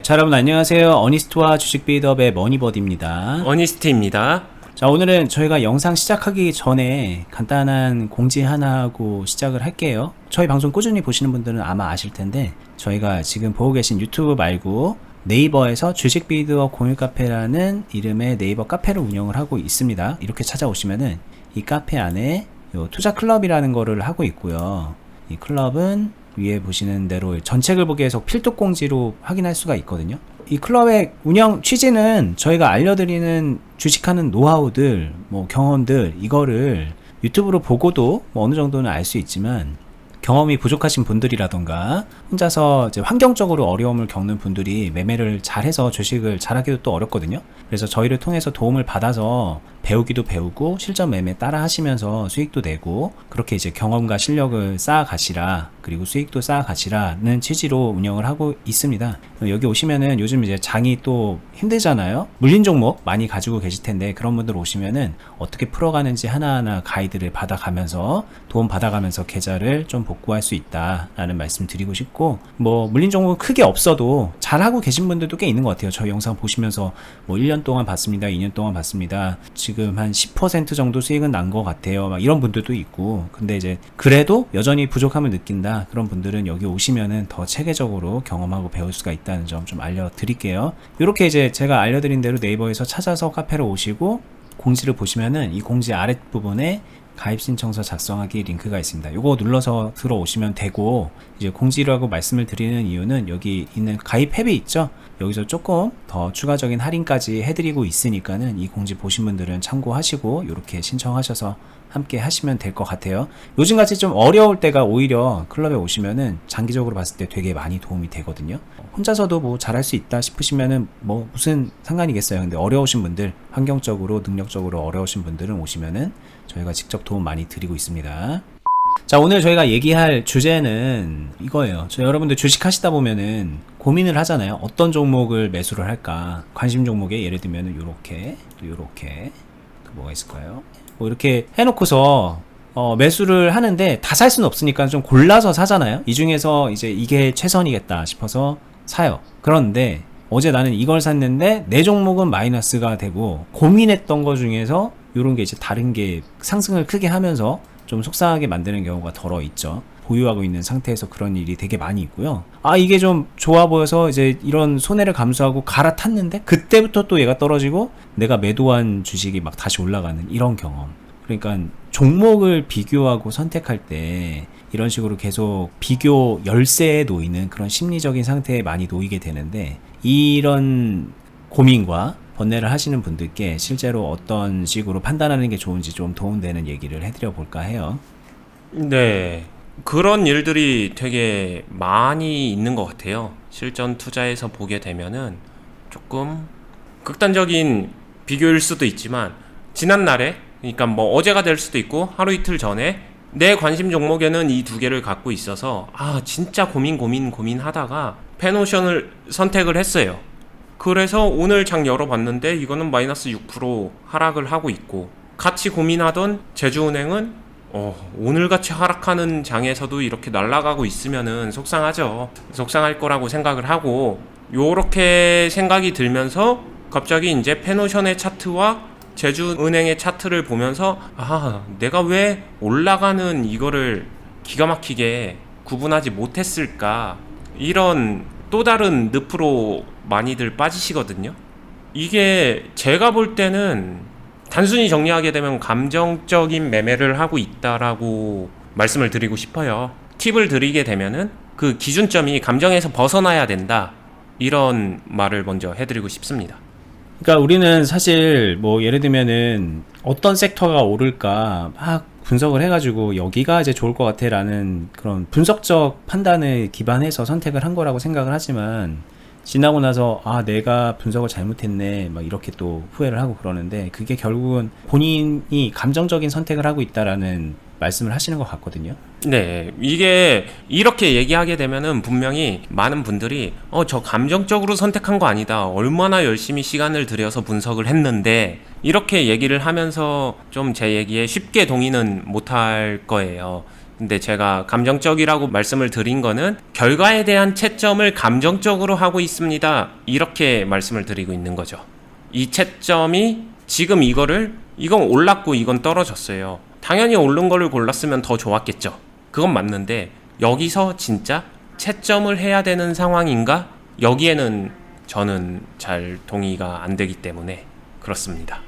자, 여러분 안녕하세요. 어니스트와 주식 빌드업의 머니버디입니다. 어니스트입니다. 자, 오늘은 저희가 영상 시작하기 전에 간단한 공지 하나 하고 시작을 할게요. 저희 방송 꾸준히 보시는 분들은 아마 아실 텐데, 저희가 지금 보고 계신 유튜브 말고 네이버에서 주식 빌드업 공유 카페라는 이름의 네이버 카페를 운영을 하고 있습니다. 이렇게 찾아오시면은 이 카페 안에 요 투자 클럽이라는 거를 하고 있고요. 이 클럽은 위에 보시는 대로 전책을 보기 위해서 필독 공지로 확인할 수가 있거든요. 이 클럽의 운영 취지는 저희가 알려드리는 주식하는 노하우들, 경험들, 이거를 유튜브로 보고도 어느 정도는 알 수 있지만, 경험이 부족하신 분들이라던가 혼자서 이제 환경적으로 어려움을 겪는 분들이 매매를 잘해서 주식을 잘하기도 또 어렵거든요. 그래서 저희를 통해서 도움을 받아서 배우기도 배우고 실전 매매 따라 하시면서 수익도 내고, 그렇게 이제 경험과 실력을 쌓아 가시라, 그리고 수익도 쌓아 가시라는 취지로 운영을 하고 있습니다. 여기 오시면은 요즘 이제 장이 또 힘들잖아요. 물린 종목 많이 가지고 계실 텐데, 그런 분들 오시면은 어떻게 풀어가는지 하나하나 가이드를 받아가면서 도움 받아가면서 계좌를 좀 복구할 수 있다라는 말씀 드리고 싶고, 물린 종목은 크게 없어도 잘하고 계신 분들도 꽤 있는 것 같아요. 저희 영상 보시면서 1년 동안 봤습니다, 2년 동안 봤습니다, 지금 한 10% 정도 수익은 난 것 같아요, 막 이런 분들도 있고. 근데 이제 그래도 여전히 부족함을 느낀다, 그런 분들은 여기 오시면은 더 체계적으로 경험하고 배울 수가 있다는 점 좀 알려드릴게요. 이렇게 이제 제가 알려드린 대로 네이버에서 찾아서 카페로 오시고 공지를 보시면은 이 공지 아랫부분에 가입 신청서 작성하기 링크가 있습니다. 요거 눌러서 들어오시면 되고, 이제 공지라고 말씀을 드리는 이유는 여기 있는 가입 앱이 있죠. 여기서 조금 더 추가적인 할인까지 해드리고 있으니까는 이 공지 보신 분들은 참고하시고 이렇게 신청하셔서 함께 하시면 될 것 같아요. 요즘같이 좀 어려울 때가 오히려 클럽에 오시면은 장기적으로 봤을 때 되게 많이 도움이 되거든요. 혼자서도 잘할 수 있다 싶으시면은 무슨 상관이겠어요. 근데 어려우신 분들, 환경적으로 능력적으로 어려우신 분들은 오시면은 저희가 직접 도움 많이 드리고 있습니다. 자, 오늘 저희가 얘기할 주제는 이거예요. 여러분들 주식 하시다 보면은 고민을 하잖아요. 어떤 종목을 매수를 할까? 관심 종목에 예를 들면은 요렇게, 또 요렇게, 또 뭐가 있을까요? 이렇게 해놓고서 매수를 하는데 다 살 수는 없으니까 좀 골라서 사잖아요. 이 중에서 이제 이게 최선이겠다 싶어서 사요. 그런데 어제 나는 이걸 샀는데 내 종목은 마이너스가 되고, 고민했던 거 중에서 요런 게 이제 다른 게 상승을 크게 하면서 좀 속상하게 만드는 경우가 덜어 있죠. 보유하고 있는 상태에서 그런 일이 되게 많이 있고요. 이게 좀 좋아 보여서 이제 이런 손해를 감수하고 갈아탔는데 그때부터 또 얘가 떨어지고 내가 매도한 주식이 막 다시 올라가는 이런 경험. 그러니까 종목을 비교하고 선택할 때 이런 식으로 계속 비교 열세에 놓이는 그런 심리적인 상태에 많이 놓이게 되는데, 이런 고민과 번뇌를 하시는 분들께 실제로 어떤 식으로 판단하는 게 좋은지 좀 도움되는 얘기를 해드려 볼까 해요. 네, 그런 일들이 되게 많이 있는 것 같아요. 실전 투자에서 보게 되면은 조금 극단적인 비교일 수도 있지만, 지난날에, 그러니까 어제가 될 수도 있고 하루 이틀 전에 내 관심 종목에는 이 두 개를 갖고 있어서 진짜 고민하다가 펜오션을 선택을 했어요. 그래서 오늘 장 열어봤는데 이거는 마이너스 6% 하락을 하고 있고, 같이 고민하던 제주은행은 오늘같이 하락하는 장에서도 이렇게 날아가고 있으면은 속상하죠. 속상할 거라고 생각을 하고, 요렇게 생각이 들면서 갑자기 이제 펜오션의 차트와 제주은행의 차트를 보면서 내가 왜 올라가는 이거를 기가 막히게 구분하지 못했을까, 이런 또 다른 늪으로 많이들 빠지시거든요. 이게 제가 볼 때는 단순히 정리하게 되면 감정적인 매매를 하고 있다라고 말씀을 드리고 싶어요. 팁을 드리게 되면은 그 기준점이 감정에서 벗어나야 된다, 이런 말을 먼저 해드리고 싶습니다. 그러니까 우리는 사실 예를 들면은 어떤 섹터가 오를까 막 분석을 해가지고 여기가 이제 좋을 것 같아 라는 그런 분석적 판단을 기반해서 선택을 한 거라고 생각을 하지만, 지나고 나서 내가 분석을 잘못했네 막 이렇게 또 후회를 하고 그러는데, 그게 결국은 본인이 감정적인 선택을 하고 있다라는 말씀을 하시는 것 같거든요. 네, 이게 이렇게 얘기하게 되면은 분명히 많은 분들이 저 감정적으로 선택한 거 아니다, 얼마나 열심히 시간을 들여서 분석을 했는데, 이렇게 얘기를 하면서 좀 제 얘기에 쉽게 동의는 못할 거예요. 근데 제가 감정적이라고 말씀을 드린 거는 결과에 대한 채점을 감정적으로 하고 있습니다. 이렇게 말씀을 드리고 있는 거죠. 이 채점이 지금 이건 올랐고 이건 떨어졌어요. 당연히 오른 거를 골랐으면 더 좋았겠죠. 그건 맞는데 여기서 진짜 채점을 해야 되는 상황인가? 여기에는 저는 잘 동의가 안 되기 때문에 그렇습니다.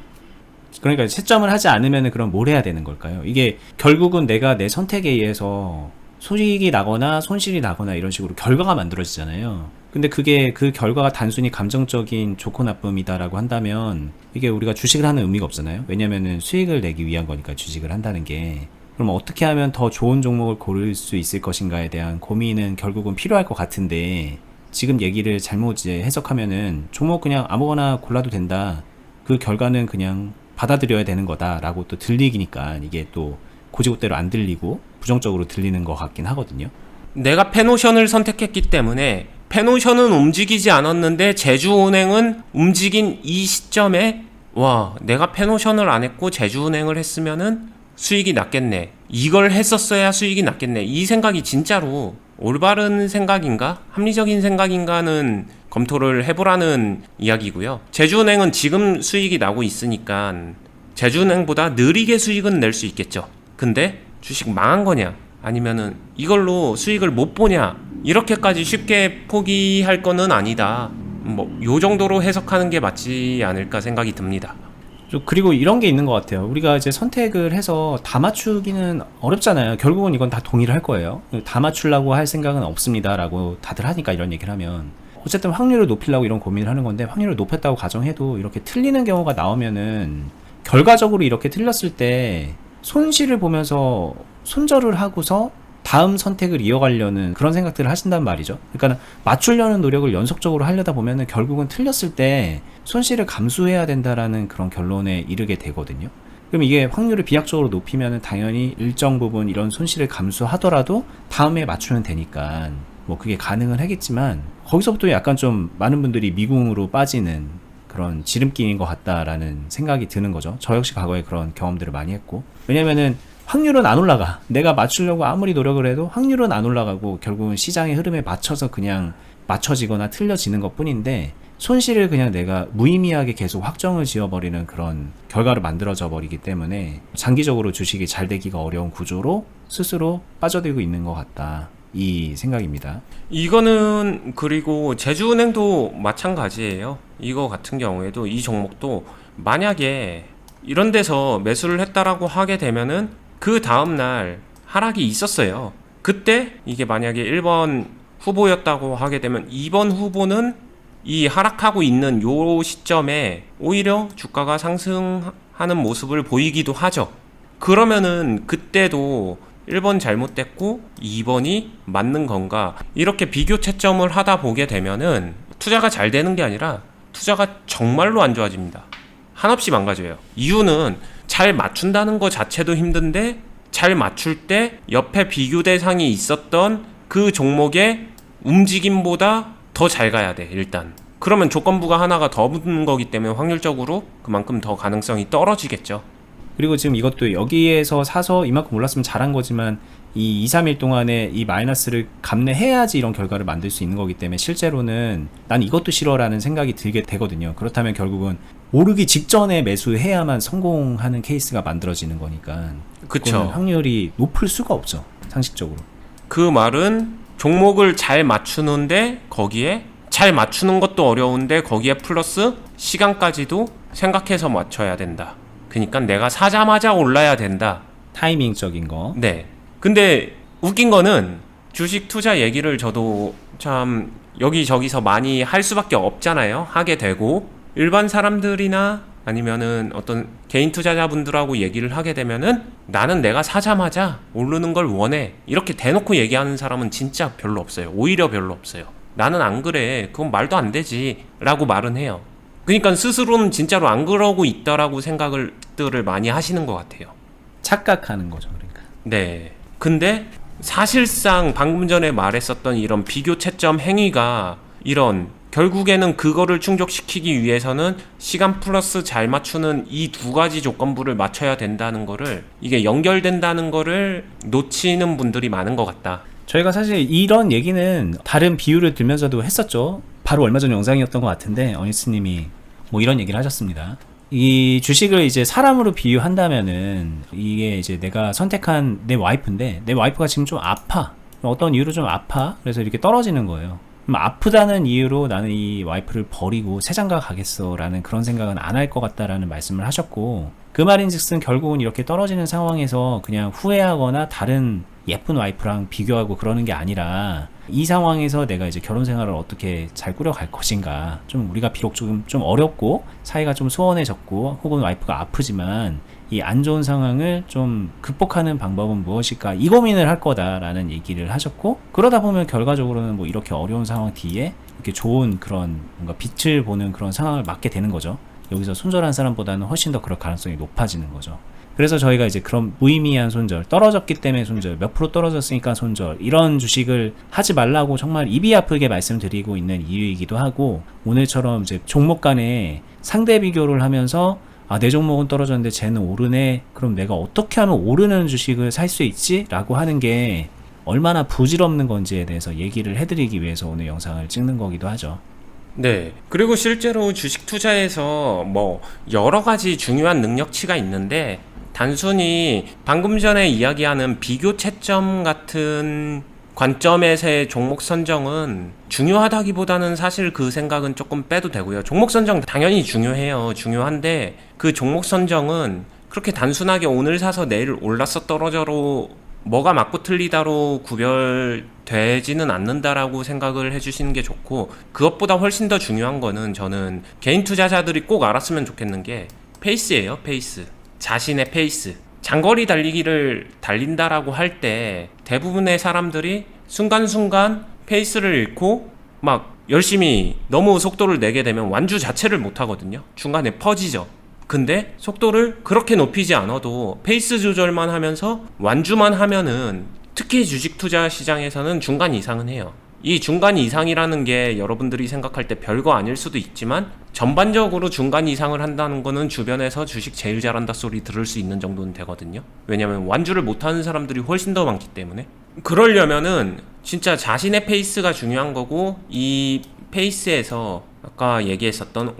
그러니까 채점을 하지 않으면 그럼 뭘 해야 되는 걸까요? 이게 결국은 내가 내 선택에 의해서 수익이 나거나 손실이 나거나 이런 식으로 결과가 만들어지잖아요. 근데 그게 그 결과가 단순히 감정적인 좋고 나쁨이다라고 한다면 이게 우리가 주식을 하는 의미가 없잖아요. 왜냐면은 수익을 내기 위한 거니까 주식을 한다는 게. 그럼 어떻게 하면 더 좋은 종목을 고를 수 있을 것인가에 대한 고민은 결국은 필요할 것 같은데 지금 얘기를 잘못 이제 해석하면은 종목 그냥 아무거나 골라도 된다. 그 결과는 그냥 받아들여야 되는 거다라고 또 들리기니까 이게 또 고지고대로 안 들리고 부정적으로 들리는 것 같긴 하거든요. 내가 페노션을 선택했기 때문에 페노션은 움직이지 않았는데 제주은행은 움직인 이 시점에 와, 내가 페노션을 안 했고 제주은행을 했으면은 수익이 났겠네. 이걸 했었어야 수익이 났겠네. 이 생각이 진짜로 올바른 생각인가? 합리적인 생각인가는 검토를 해보라는 이야기고요. 제주은행은 지금 수익이 나고 있으니까 제주은행보다 느리게 수익은 낼 수 있겠죠. 근데 주식 망한 거냐? 아니면은 이걸로 수익을 못 보냐? 이렇게까지 쉽게 포기할 거는 아니다. 요 정도로 해석하는 게 맞지 않을까 생각이 듭니다. 그리고 이런 게 있는 것 같아요. 우리가 이제 선택을 해서 다 맞추기는 어렵잖아요. 결국은 이건 다 동의를 할 거예요. 다 맞추려고 할 생각은 없습니다 라고 다들 하니까 이런 얘기를 하면 어쨌든 확률을 높이려고 이런 고민을 하는 건데 확률을 높였다고 가정해도 이렇게 틀리는 경우가 나오면은 결과적으로 이렇게 틀렸을 때 손실을 보면서 손절을 하고서 다음 선택을 이어가려는 그런 생각들을 하신단 말이죠. 그러니까 맞추려는 노력을 연속적으로 하려다 보면은 결국은 틀렸을 때 손실을 감수해야 된다라는 그런 결론에 이르게 되거든요. 그럼 이게 확률을 비약적으로 높이면은 당연히 일정 부분 이런 손실을 감수하더라도 다음에 맞추면 되니까 뭐 그게 가능은 하겠지만 거기서부터 약간 좀 많은 분들이 미궁으로 빠지는 그런 지름길인 것 같다라는 생각이 드는 거죠. 저 역시 과거에 그런 경험들을 많이 했고. 왜냐면은 확률은 안 올라가. 내가 맞추려고 아무리 노력을 해도 확률은 안 올라가고 결국은 시장의 흐름에 맞춰서 그냥 맞춰지거나 틀려지는 것 뿐인데 손실을 그냥 내가 무의미하게 계속 확정을 지어버리는 그런 결과를 만들어져 버리기 때문에 장기적으로 주식이 잘 되기가 어려운 구조로 스스로 빠져들고 있는 것 같다. 이 생각입니다. 이거는 그리고 제주은행도 마찬가지예요. 이거 같은 경우에도 이 종목도 만약에 이런 데서 매수를 했다라고 하게 되면은 그 다음날 하락이 있었어요. 그때 이게 만약에 1번 후보였다고 하게 되면 2번 후보는 이 하락하고 있는 요 시점에 오히려 주가가 상승하는 모습을 보이기도 하죠. 그러면은 그때도 1번 잘못됐고 2번이 맞는 건가 이렇게 비교 채점을 하다 보게 되면은 투자가 잘 되는 게 아니라 투자가 정말로 안 좋아집니다. 한없이 망가져요. 이유는 잘 맞춘다는 거 자체도 힘든데 잘 맞출 때 옆에 비교 대상이 있었던 그 종목의 움직임보다 더 잘 가야 돼 일단. 그러면 조건부가 하나가 더 붙는 거기 때문에 확률적으로 그만큼 더 가능성이 떨어지겠죠. 그리고 지금 이것도 여기에서 사서 이만큼 올랐으면 잘한 거지만 이 2, 3일 동안에 이 마이너스를 감내해야지 이런 결과를 만들 수 있는 거기 때문에 실제로는 난 이것도 싫어라는 생각이 들게 되거든요. 그렇다면 결국은 오르기 직전에 매수해야만 성공하는 케이스가 만들어지는 거니까 그쵸. 확률이 높을 수가 없죠. 상식적으로. 그 말은 종목을 잘 맞추는데 거기에 잘 맞추는 것도 어려운데 거기에 플러스 시간까지도 생각해서 맞춰야 된다. 그러니까 내가 사자마자 올라야 된다. 타이밍적인 거. 네. 근데 웃긴 거는 주식 투자 얘기를 저도 참 여기저기서 많이 할 수밖에 없잖아요. 하게 되고 일반 사람들이나 아니면은 어떤 개인 투자자분들하고 얘기를 하게 되면은 나는 내가 사자마자 오르는 걸 원해. 이렇게 대놓고 얘기하는 사람은 진짜 별로 없어요. 오히려 별로 없어요. 나는 안 그래. 그건 말도 안 되지. 라고 말은 해요. 그러니까 스스로는 진짜로 안 그러고 있다라고 생각들을 많이 하시는 것 같아요. 착각하는 거죠, 그러니까. 네. 근데 사실상 방금 전에 말했었던 이런 비교 채점 행위가 이런 결국에는 그거를 충족시키기 위해서는 시간 플러스 잘 맞추는 이 두 가지 조건부를 맞춰야 된다는 거를, 이게 연결된다는 거를 놓치는 분들이 많은 것 같다. 저희가 사실 이런 얘기는 다른 비유를 들면서도 했었죠. 바로 얼마 전 영상이었던 것 같은데 어니스님이 뭐 이런 얘기를 하셨습니다. 이 주식을 이제 사람으로 비유한다면은 이게 이제 내가 선택한 내 와이프인데 내 와이프가 지금 좀 아파. 어떤 이유로 좀 아파. 그래서 이렇게 떨어지는 거예요. 그럼 아프다는 이유로 나는 이 와이프를 버리고 새장가 가겠어 라는 그런 생각은 안 할 것 같다라는 말씀을 하셨고, 그 말인즉슨 결국은 이렇게 떨어지는 상황에서 그냥 후회하거나 다른 예쁜 와이프랑 비교하고 그러는 게 아니라 이 상황에서 내가 이제 결혼 생활을 어떻게 잘 꾸려갈 것인가, 좀 우리가 비록 좀 어렵고 사이가 좀 소원해졌고 혹은 와이프가 아프지만 이 안 좋은 상황을 좀 극복하는 방법은 무엇일까, 이 고민을 할 거다라는 얘기를 하셨고, 그러다 보면 결과적으로는 뭐 이렇게 어려운 상황 뒤에 이렇게 좋은 그런 뭔가 빛을 보는 그런 상황을 맞게 되는 거죠. 여기서 손절한 사람보다는 훨씬 더 그럴 가능성이 높아지는 거죠. 그래서 저희가 이제 그런 무의미한 손절, 떨어졌기 때문에 손절, 몇 프로 떨어졌으니까 손절, 이런 주식을 하지 말라고 정말 입이 아프게 말씀드리고 있는 이유이기도 하고, 오늘처럼 이제 종목 간에 상대 비교를 하면서 아, 내 종목은 떨어졌는데 쟤는 오르네, 그럼 내가 어떻게 하면 오르는 주식을 살 수 있지? 라고 하는 게 얼마나 부질없는 건지에 대해서 얘기를 해드리기 위해서 오늘 영상을 찍는 거기도 하죠. 네. 그리고 실제로 주식 투자에서 뭐 여러 가지 중요한 능력치가 있는데, 단순히 방금 전에 이야기하는 비교 채점 같은 관점에서의 종목 선정은 중요하다기보다는 사실 그 생각은 조금 빼도 되고요. 종목 선정 당연히 중요해요. 중요한데 그 종목 선정은 그렇게 단순하게 오늘 사서 내일 올랐어 떨어져로 뭐가 맞고 틀리다로 구별되지는 않는다라고 생각을 해주시는 게 좋고, 그것보다 훨씬 더 중요한 거는 저는 개인 투자자들이 꼭 알았으면 좋겠는 게 페이스예요. 페이스. 자신의 페이스. 장거리 달리기를 달린다라고 할 때 대부분의 사람들이 순간순간 페이스를 잃고 막 열심히 너무 속도를 내게 되면 완주 자체를 못 하거든요. 중간에 퍼지죠. 근데 속도를 그렇게 높이지 않아도 페이스 조절만 하면서 완주만 하면은, 특히 주식 투자 시장에서는 중간 이상은 해요. 이 중간 이상이라는 게 여러분들이 생각할 때 별거 아닐 수도 있지만, 전반적으로 중간 이상을 한다는 거는 주변에서 주식 제일 잘한다 소리 들을 수 있는 정도는 되거든요. 왜냐면 완주를 못하는 사람들이 훨씬 더 많기 때문에. 그러려면은 진짜 자신의 페이스가 중요한 거고, 이 페이스에서 아까 얘기했었던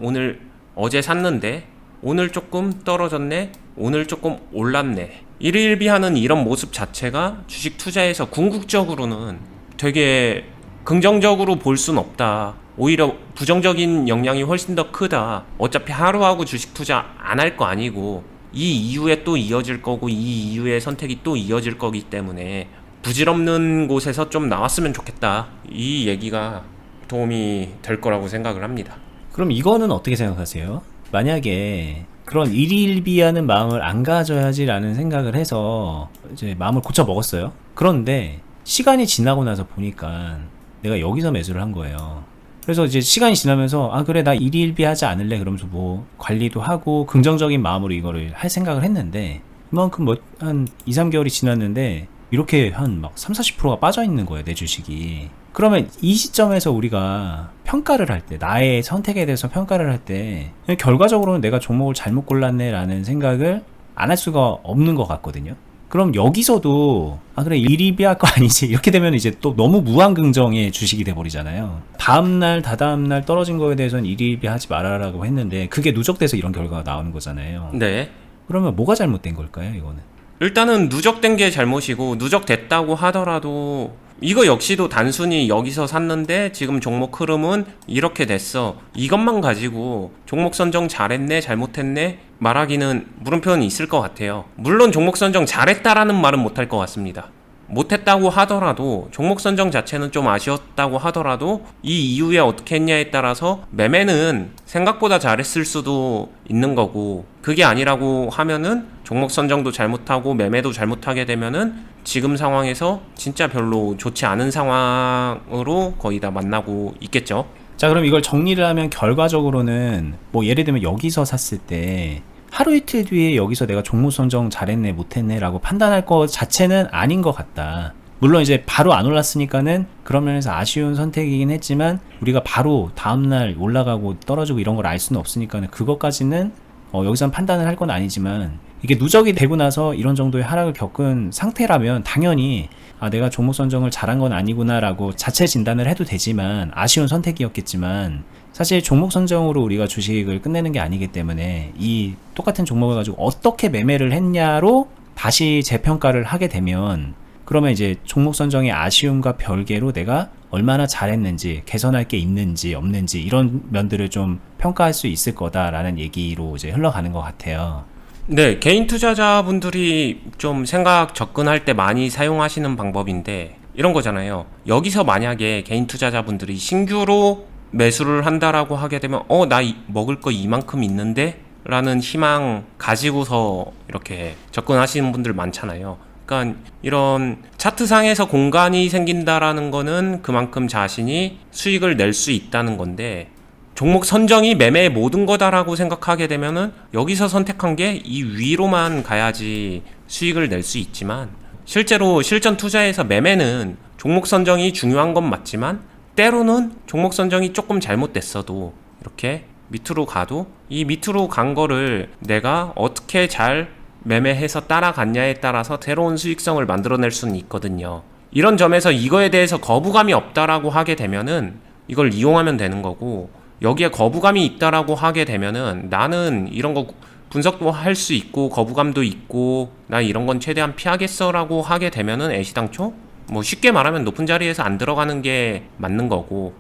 어제 샀는데 오늘 조금 떨어졌네, 오늘 조금 올랐네, 일일비하는 이런 모습 자체가 주식 투자에서 궁극적으로는 되게 긍정적으로 볼 순 없다. 오히려 부정적인 영향이 훨씬 더 크다. 어차피 하루하고 주식 투자 안 할 거 아니고 이 이후에 또 이어질 거고 이 이후에 선택이 또 이어질 거기 때문에 부질없는 곳에서 좀 나왔으면 좋겠다. 이 얘기가 도움이 될 거라고 생각을 합니다. 그럼 이거는 어떻게 생각하세요? 만약에 그런 일희일비하는 마음을 안 가져야지라는 생각을 해서 이제 마음을 고쳐 먹었어요. 그런데 시간이 지나고 나서 보니까 내가 여기서 매수를 한 거예요. 그래서 이제 시간이 지나면서 아 그래 나 일희일비하지 않을래 그러면서 뭐 관리도 하고 긍정적인 마음으로 이거를 할 생각을 했는데, 그만큼 뭐 한 2-3개월이 지났는데 이렇게 한 막 30-40%가 빠져 있는 거예요, 내 주식이. 그러면 이 시점에서 우리가 평가를 할 때, 나의 선택에 대해서 평가를 할 때 결과적으로는 내가 종목을 잘못 골랐네 라는 생각을 안 할 수가 없는 것 같거든요. 그럼 여기서도 아 그래 일희비할 거 아니지 이렇게 되면 이제 또 너무 무한긍정의 주식이 돼버리잖아요. 다음날 다다음날 떨어진 거에 대해서는 일희일비하지 말아라고 했는데 그게 누적돼서 이런 결과가 나오는 거잖아요. 네. 그러면 뭐가 잘못된 걸까요, 이거는? 일단은 누적된 게 잘못이고, 누적됐다고 하더라도 이거 역시도 단순히 여기서 샀는데 지금 종목 흐름은 이렇게 됐어, 이것만 가지고 종목 선정 잘했네 잘못했네 말하기는 물음표는 있을 것 같아요. 물론 종목 선정 잘했다라는 말은 못할 것 같습니다. 못했다고 하더라도, 종목 선정 자체는 좀 아쉬웠다고 하더라도 이 이후에 어떻게 했냐에 따라서 매매는 생각보다 잘했을 수도 있는 거고, 그게 아니라고 하면은 종목 선정도 잘못하고 매매도 잘못하게 되면은 지금 상황에서 진짜 별로 좋지 않은 상황으로 거의 다 만나고 있겠죠. 자, 그럼 이걸 정리를 하면 결과적으로는 뭐 예를 들면 여기서 샀을 때 하루 이틀 뒤에 여기서 내가 종목 선정 잘했네 못했네 라고 판단할 것 자체는 아닌 것 같다. 물론 이제 바로 안 올랐으니까는 그런 면에서 아쉬운 선택이긴 했지만 우리가 바로 다음날 올라가고 떨어지고 이런 걸 알 수는 없으니까는 그것까지는 여기선 판단을 할 건 아니지만 이게 누적이 되고 나서 이런 정도의 하락을 겪은 상태라면 당연히 내가 종목 선정을 잘한 건 아니구나라고 자체 진단을 해도 되지만 아쉬운 선택이었겠지만 사실 종목 선정으로 우리가 주식을 끝내는 게 아니기 때문에 이 똑같은 종목을 가지고 어떻게 매매를 했냐로 다시 재평가를 하게 되면 그러면 이제 종목 선정의 아쉬움과 별개로 내가 얼마나 잘했는지 개선할 게 있는지 없는지 이런 면들을 좀 평가할 수 있을 거다라는 얘기로 이제 흘러가는 것 같아요. 네, 개인 투자자분들이 좀 생각 접근할 때 많이 사용하시는 방법인데 이런 거잖아요. 여기서 만약에 개인 투자자분들이 신규로 매수를 한다라고 하게 되면 나 먹을 거 이만큼 있는데? 라는 희망 가지고서 이렇게 접근하시는 분들 많잖아요. 그러니까 이런 차트상에서 공간이 생긴다라는 거는 그만큼 자신이 수익을 낼 수 있다는 건데 종목 선정이 매매의 모든 거다라고 생각하게 되면은 여기서 선택한 게 이 위로만 가야지 수익을 낼 수 있지만 실제로 실전 투자에서 매매는 종목 선정이 중요한 건 맞지만 때로는 종목 선정이 조금 잘못됐어도 이렇게 밑으로 가도 이 밑으로 간 거를 내가 어떻게 잘 매매해서 따라갔냐에 따라서 새로운 수익성을 만들어낼 수는 있거든요. 이런 점에서 이거에 대해서 거부감이 없다라고 하게 되면은 이걸 이용하면 되는 거고 여기에 거부감이 있다라고 하게 되면은 나는 이런 거 분석도 할 수 있고 거부감도 있고 나 이런 건 최대한 피하겠어 라고 하게 되면은 애시당초 뭐 쉽게 말하면 높은 자리에서 안 들어가는 게 맞는 거고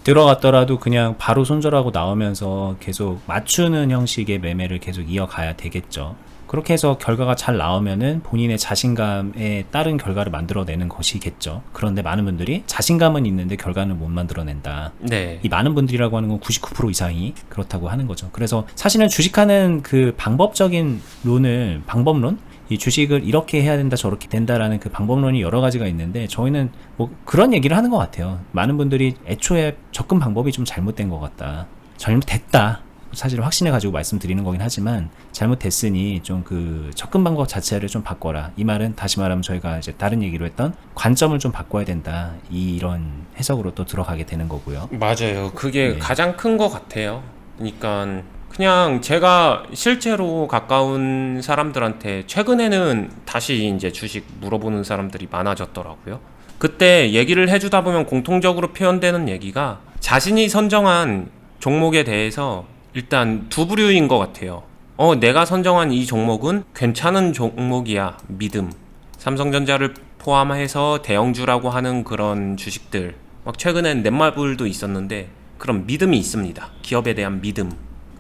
들어갔더라도 그냥 바로 손절하고 나오면서 계속 맞추는 형식의 매매를 계속 이어가야 되겠죠. 그렇게 해서 결과가 잘 나오면은 본인의 자신감에 따른 결과를 만들어내는 것이겠죠. 그런데 많은 분들이 자신감은 있는데 결과는 못 만들어낸다. 네. 이 많은 분들이라고 하는 건 99% 이상이 그렇다고 하는 거죠. 그래서 사실은 주식하는 그 방법적인 방법론? 이 주식을 이렇게 해야 된다 저렇게 된다라는 그 방법론이 여러 가지가 있는데 저희는 뭐 그런 얘기를 하는 것 같아요. 많은 분들이 애초에 접근 방법이 좀 잘못된 것 같다. 잘못됐다. 사실 확신해 가지고 말씀드리는 거긴 하지만 잘못됐으니 좀 그 접근 방법 자체를 좀 바꿔라. 이 말은 다시 말하면 저희가 이제 다른 얘기로 했던 관점을 좀 바꿔야 된다. 이런 해석으로 또 들어가게 되는 거고요. 맞아요. 그게 가장 큰 것 같아요. 그러니까 그냥 제가 실제로 가까운 사람들한테 최근에는 다시 이제 주식 물어보는 사람들이 많아졌더라고요. 그때 얘기를 해주다 보면 공통적으로 표현되는 얘기가 자신이 선정한 종목에 대해서 일단 두 부류인 것 같아요. 내가 선정한 이 종목은 괜찮은 종목이야. 믿음. 삼성전자를 포함해서 대형주라고 하는 그런 주식들. 막 최근엔 넷마블도 있었는데 그런 믿음이 있습니다. 기업에 대한 믿음.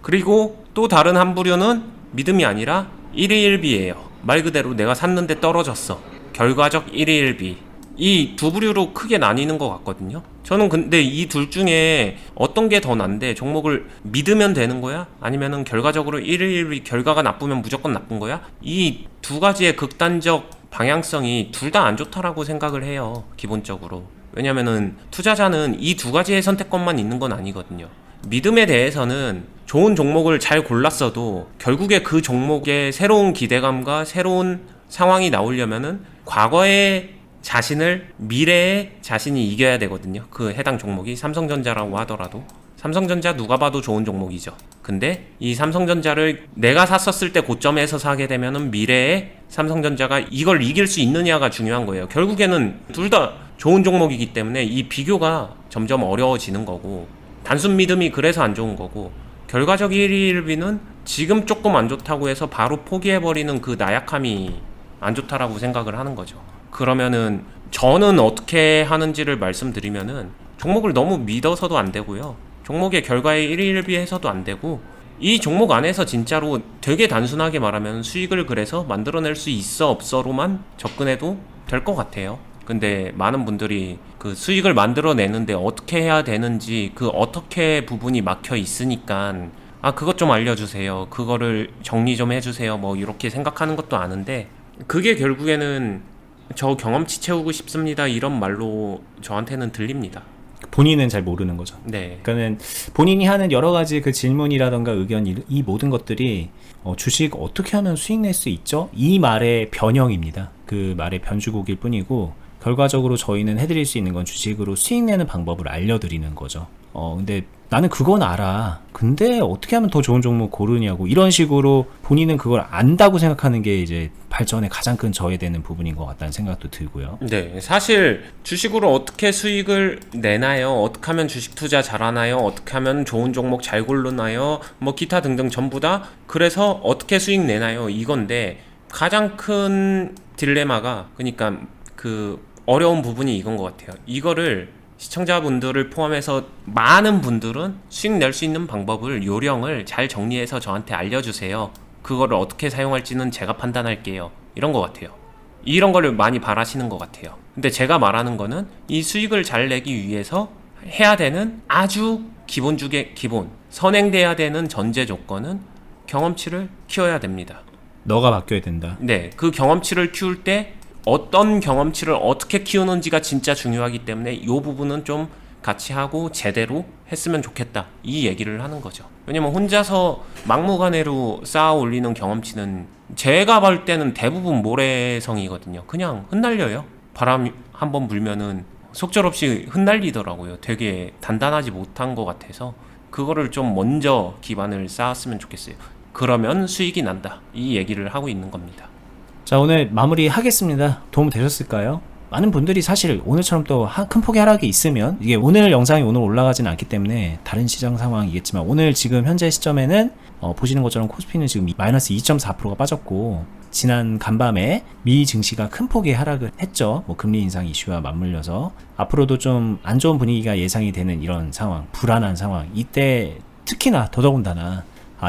그리고 또 다른 한 부류는 믿음이 아니라 1위1비예요. 말 그대로 내가 샀는데 떨어졌어. 결과적 1위1비. 이 두 부류로 크게 나뉘는 것 같거든요. 저는 근데 이 둘 중에 어떤 게 더 난데 종목을 믿으면 되는 거야? 아니면은 결과적으로 1위1비 결과가 나쁘면 무조건 나쁜 거야? 이 두 가지의 극단적 방향성이 둘 다 안 좋다라고 생각을 해요. 기본적으로. 왜냐면은 투자자는 이 두 가지의 선택권만 있는 건 아니거든요. 믿음에 대해서는 좋은 종목을 잘 골랐어도 결국에 그 종목의 새로운 기대감과 새로운 상황이 나오려면은 과거의 자신을 미래의 자신이 이겨야 되거든요. 그 해당 종목이 삼성전자라고 하더라도 삼성전자 누가 봐도 좋은 종목이죠. 근데 이 삼성전자를 내가 샀었을 때 고점에서 사게 되면은 미래에 삼성전자가 이걸 이길 수 있느냐가 중요한 거예요. 결국에는 둘 다 좋은 종목이기 때문에 이 비교가 점점 어려워지는 거고 단순 믿음이 그래서 안 좋은 거고 결과적 1위비는 지금 조금 안 좋다고 해서 바로 포기해버리는 그 나약함이 안 좋다라고 생각을 하는 거죠. 그러면은 저는 어떻게 하는지를 말씀드리면은 종목을 너무 믿어서도 안 되고요. 종목의 결과에 1위1비 해서도 안 되고 이 종목 안에서 진짜로 되게 단순하게 말하면 수익을 그래서 만들어낼 수 있어 없어로만 접근해도 될 것 같아요. 근데 많은 분들이 그 수익을 만들어내는데 어떻게 해야 되는지 그 어떻게 부분이 막혀 있으니까 그것 좀 알려주세요. 그거를 정리 좀 해주세요. 뭐 이렇게 생각하는 것도 아는데 그게 결국에는 저 경험치 채우고 싶습니다. 이런 말로 저한테는 들립니다. 본인은 잘 모르는 거죠. 네. 그러니까는 본인이 하는 여러 가지 그 질문이라던가 의견 이 모든 것들이 주식 어떻게 하면 수익 낼 수 있죠? 이 말의 변형입니다. 그 말의 변주곡일 뿐이고 결과적으로 저희는 해드릴 수 있는 건 주식으로 수익 내는 방법을 알려드리는 거죠. 근데 나는 그건 알아. 근데 어떻게 하면 더 좋은 종목 고르냐고 이런 식으로 본인은 그걸 안다고 생각하는 게 이제 발전에 가장 큰 저해되는 부분인 것 같다는 생각도 들고요. 네, 사실 주식으로 어떻게 수익을 내나요? 어떻게 하면 주식 투자 잘하나요? 어떻게 하면 좋은 종목 잘 고르나요? 뭐 기타 등등 전부 다 그래서 어떻게 수익 내나요? 이건데 가장 큰 딜레마가 그러니까 그 어려운 부분이 이건 것 같아요. 이거를 시청자분들을 포함해서 많은 분들은 수익 낼 수 있는 방법을 요령을 잘 정리해서 저한테 알려주세요. 그거를 어떻게 사용할지는 제가 판단할게요. 이런 것 같아요. 이런 거를 많이 바라시는 것 같아요. 근데 제가 말하는 거는 이 수익을 잘 내기 위해서 해야 되는 아주 기본 중에 기본, 선행돼야 되는 전제 조건은 경험치를 키워야 됩니다. 너가 바뀌어야 된다. 네, 그 경험치를 키울 때 어떤 경험치를 어떻게 키우는지가 진짜 중요하기 때문에 이 부분은 좀 같이 하고 제대로 했으면 좋겠다 이 얘기를 하는 거죠. 왜냐면 혼자서 막무가내로 쌓아 올리는 경험치는 제가 볼 때는 대부분 모래성이거든요. 그냥 흩날려요. 바람 한번 불면은 속절없이 흩날리더라고요. 되게 단단하지 못한 것 같아서 그거를 좀 먼저 기반을 쌓았으면 좋겠어요. 그러면 수익이 난다 이 얘기를 하고 있는 겁니다. 자, 오늘 마무리 하겠습니다. 도움 되셨을까요? 많은 분들이 사실 오늘처럼 또 큰 폭의 하락이 있으면 이게 오늘 영상이 오늘 올라가지는 않기 때문에 다른 시장 상황이겠지만 오늘 지금 현재 시점에는 보시는 것처럼 코스피는 지금 마이너스 2.4%가 빠졌고 지난 간밤에 미 증시가 큰 폭의 하락을 했죠. 뭐 금리 인상 이슈와 맞물려서 앞으로도 좀 안 좋은 분위기가 예상이 되는 이런 상황, 불안한 상황, 이때 특히나 더더군다나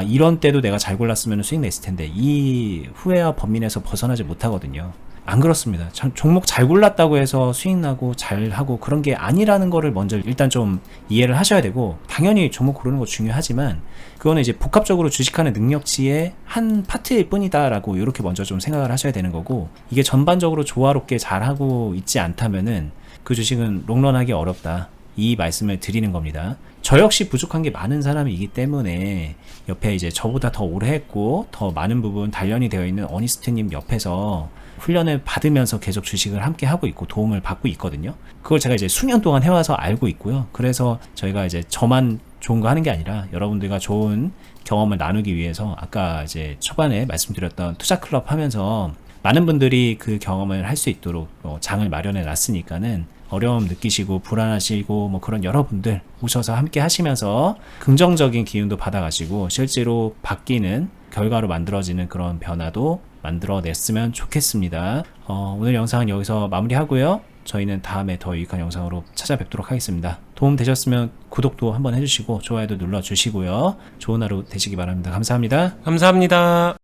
이런 때도 내가 잘 골랐으면 수익 냈을 텐데 이 후회와 번민에서 벗어나지 못하거든요. 안 그렇습니다. 종목 잘 골랐다고 해서 수익 나고 잘하고 그런 게 아니라는 거를 먼저 일단 좀 이해를 하셔야 되고, 당연히 종목 고르는 거 중요하지만 그거는 이제 복합적으로 주식하는 능력치의 한 파트일 뿐이다라고 이렇게 먼저 좀 생각을 하셔야 되는 거고, 이게 전반적으로 조화롭게 잘하고 있지 않다면은 그 주식은 롱런하기 어렵다 이 말씀을 드리는 겁니다. 저 역시 부족한 게 많은 사람이기 때문에 옆에 이제 저보다 더 오래 했고 더 많은 부분 단련이 되어 있는 어니스트님 옆에서 훈련을 받으면서 계속 주식을 함께 하고 있고 도움을 받고 있거든요. 그걸 제가 이제 수년 동안 해와서 알고 있고요. 그래서 저희가 이제 저만 좋은 거 하는 게 아니라 여러분들과 좋은 경험을 나누기 위해서 아까 이제 초반에 말씀드렸던 투자 클럽 하면서 많은 분들이 그 경험을 할 수 있도록 장을 마련해 놨으니까는 어려움 느끼시고 불안하시고 뭐 그런 여러분들 오셔서 함께 하시면서 긍정적인 기운도 받아가시고 실제로 바뀌는 결과로 만들어지는 그런 변화도 만들어냈으면 좋겠습니다. 오늘 영상은 여기서 마무리하고요. 저희는 다음에 더 유익한 영상으로 찾아뵙도록 하겠습니다. 도움 되셨으면 구독도 한번 해주시고 좋아요도 눌러주시고요. 좋은 하루 되시기 바랍니다. 감사합니다. 감사합니다.